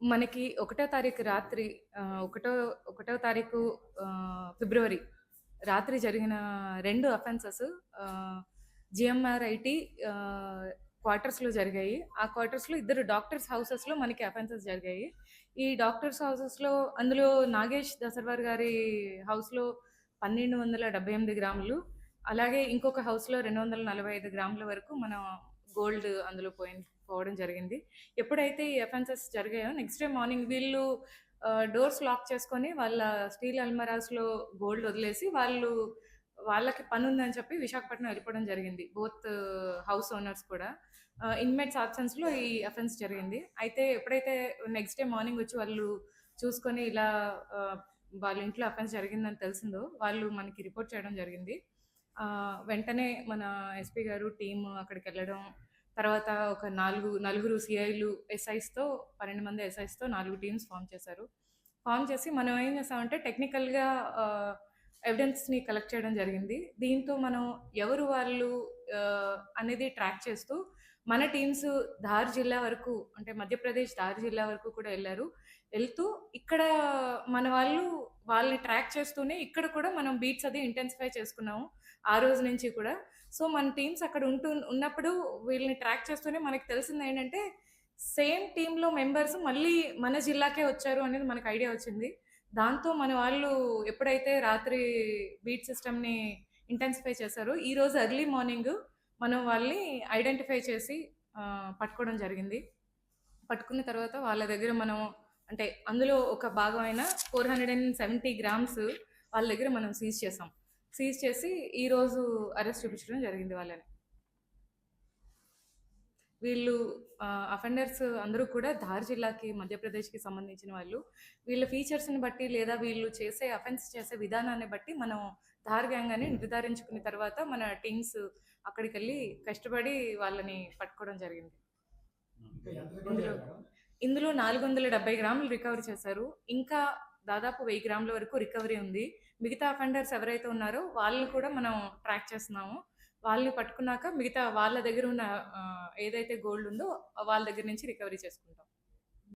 మనకి ఒకటో తారీఖు రాత్రి ఒకటో ఒకటో తారీఖు ఫిబ్రవరి రాత్రి జరిగిన 2 అఫెన్సెస్ జిఎంఆర్ ఐటీ క్వార్టర్స్‌లో జరిగాయి. ఆ క్వార్టర్స్‌లో ఇద్దరు డాక్టర్స్ హౌసెస్‌లో మనకి అఫెన్సెస్ జరిగాయి. ఈ డాక్టర్స్ హౌసెస్‌లో అందులో నాగేష్ దసర్వార్ గారి హౌస్‌లో 1278 గ్రాములు, అలాగే ఇంకొక హౌస్‌లో 245 గ్రాముల వరకు మనం గోల్డ్ అందులో పోవడం జరిగింది. ఎప్పుడైతే ఈ అఫెన్సెస్ జరిగాయో నెక్స్ట్ డే మార్నింగ్ వీళ్ళు డోర్స్ లాక్ చేసుకొని వాళ్ళ స్టీల్ అల్మరాస్‌లో గోల్డ్ వదిలేసి వాళ్ళకి పనుందని చెప్పి విశాఖపట్నం వెళ్ళిపోవడం జరిగింది. బోత్ హౌస్ ఓనర్స్ కూడా. ఇన్‌మేట్స్ అబ్సెన్స్‌లో ఈ అఫెన్స్ జరిగింది. అయితే ఎప్పుడైతే నెక్స్ట్ డే మార్నింగ్ వచ్చి వాళ్ళు చూసుకొని ఇలా వాళ్ళ ఇంట్లో అఫెన్స్ జరిగిందని తెలిసిందో వాళ్ళు మనకి రిపోర్ట్ చేయడం జరిగింది. వెంటనే మన ఎస్పీ గారు టీమ్ అక్కడికెళ్ళడం, తర్వాత ఒక నలుగురు సిఐలు ఎస్ఐస్‌తో 12 మంది ఎస్ఐస్‌తో 4 టీమ్స్ ఫార్మ్ చేశారు. ఫార్మ్ చేసి మనం ఏం చేసామంటే టెక్నికల్‌గా ఎవిడెన్స్‌ని కలెక్ట్ చేయడం జరిగింది. దీంతో మనం ఎవరు వాళ్ళు అనేది ట్రాక్ చేస్తూ మన టీమ్స్ ధార్ జిల్లా వరకు, అంటే మధ్యప్రదేశ్ ధార్ జిల్లా వరకు కూడా ఎళ్లారు. ఎళ్తూ ఇక్కడ మన వాళ్ళని ట్రాక్ చేస్తూనే ఇక్కడ కూడా మనం బీట్స్ అది ఇంటెన్సిఫై చేసుకున్నాము ఆ రోజు నుంచి కూడా. సో, మన టీమ్స్ అక్కడ ఉన్నప్పుడు వీళ్ళని ట్రాక్ చేస్తూనే మనకు తెలిసిందేంటంటే, సేమ్ టీమ్‌లో మెంబర్స్ మళ్ళీ మన జిల్లాకే వచ్చారు అనేది మనకు ఐడియా వచ్చింది. దాంతో మన వాళ్ళు ఎప్పుడైతే రాత్రి బీట్ సిస్టమ్‌ని ఇంటెన్సిఫై చేశారో, ఈరోజు ఎర్లీ మార్నింగ్ మనం వాళ్ళని ఐడెంటిఫై చేసి పట్టుకోవడం జరిగింది. పట్టుకున్న తర్వాత వాళ్ళ దగ్గర మనం, అంటే అందులో ఒక భాగమైన 470 గ్రామ్స్ వాళ్ళ దగ్గర మనం సీజ్ చేసాం. సీజ్ చేసి ఈరోజు అరెస్ట్ చూపించడం జరిగింది వాళ్ళని. వీళ్ళు అఫెండర్స్ అందరూ కూడా ధార్ జిల్లాకి, మధ్యప్రదేశ్‌కి సంబంధించిన వాళ్ళు. వీళ్ళ ఫీచర్స్‌ని బట్టి లేదా వీళ్ళు అఫెన్స్ చేసే విధానాన్ని బట్టి మనం ధార్ గ్యాంగ్ అని నిర్ధారించుకున్న తర్వాత మన టీమ్స్ అక్కడికెళ్ళి కష్టపడి వాళ్ళని పట్టుకోవడం జరిగింది. ఇందులో 470 గ్రాములు రికవర్ చేశారు. ఇంకా దాదాపు 1000 గ్రాముల వరకు రికవరీ ఉంది. మిగతా అఫెండర్స్ ఎవరైతే ఉన్నారో వాళ్ళని కూడా మనం ట్రాక్ చేస్తున్నాము. వాళ్ళని పట్టుకున్నాక మిగతా వాళ్ళ దగ్గర ఉన్న ఏదైతే గోల్డ్ ఉందో వాళ్ళ దగ్గర నుంచి రికవరీ చేసుకుంటాం.